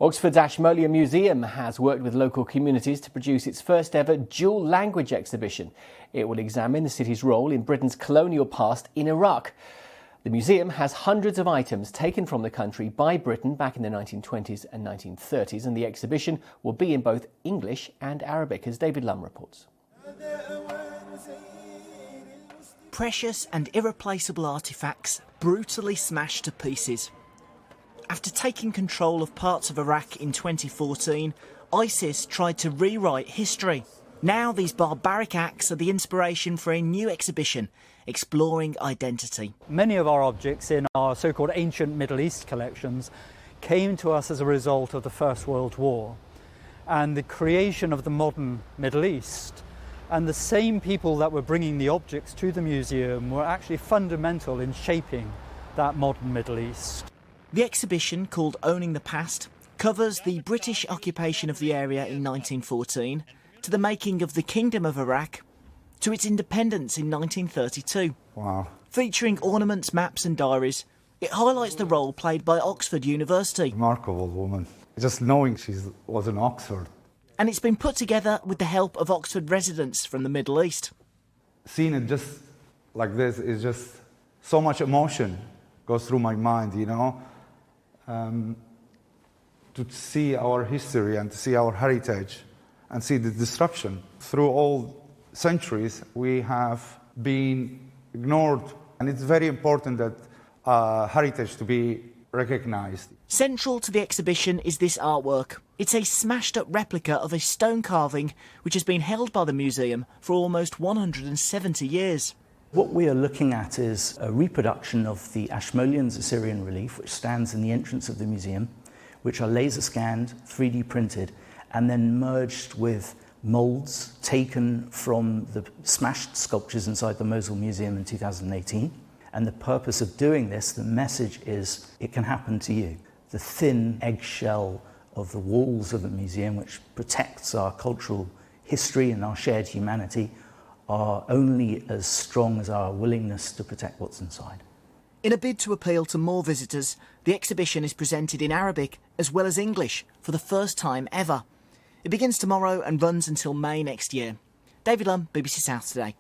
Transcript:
Oxford's Ashmolean Museum has worked with local communities to produce its first ever dual language exhibition. It will examine the city's role in Britain's colonial past in Iraq. The museum has hundreds of items taken from the country by Britain back in the 1920s and 1930s, and the exhibition will be in both English and Arabic, as David Lumb reports. Precious and irreplaceable artefacts brutally smashed to pieces. After taking control of parts of Iraq in 2014, ISIS tried to rewrite history. Now these barbaric acts are the inspiration for a new exhibition exploring identity. Many of our objects in our so-called ancient Middle East collections came to us as a result of the First World War and the creation of the modern Middle East. And the same people that were bringing the objects to the museum were actually fundamental in shaping that modern Middle East. The exhibition, called Owning the Past, covers the British occupation of the area in 1914, to the making of the Kingdom of Iraq, to its independence in 1932. Wow. Featuring ornaments, maps and diaries, it highlights the role played by Oxford University. Remarkable woman. Just knowing she was in Oxford. And it's been put together with the help of Oxford residents from the Middle East. Seeing it just like this is just so much emotion goes through my mind, you know. To see our history and to see our heritage and see the disruption. Through all centuries, we have been ignored, and it's very important that heritage to be recognized. Central to the exhibition is this artwork. It's a smashed-up replica of a stone carving which has been held by the museum for almost 170 years. What we are looking at is a reproduction of the Ashmolean's Assyrian relief, which stands in the entrance of the museum, which are laser scanned, 3D printed, and then merged with moulds taken from the smashed sculptures inside the Mosul Museum in 2018. And the purpose of doing this, the message is, it can happen to you. The thin eggshell of the walls of the museum, which protects our cultural history and our shared humanity, are only as strong as our willingness to protect what's inside. In a bid to appeal to more visitors, the exhibition is presented in Arabic as well as English for the first time ever. It begins tomorrow and runs until May next year. David Lumb, BBC South Today.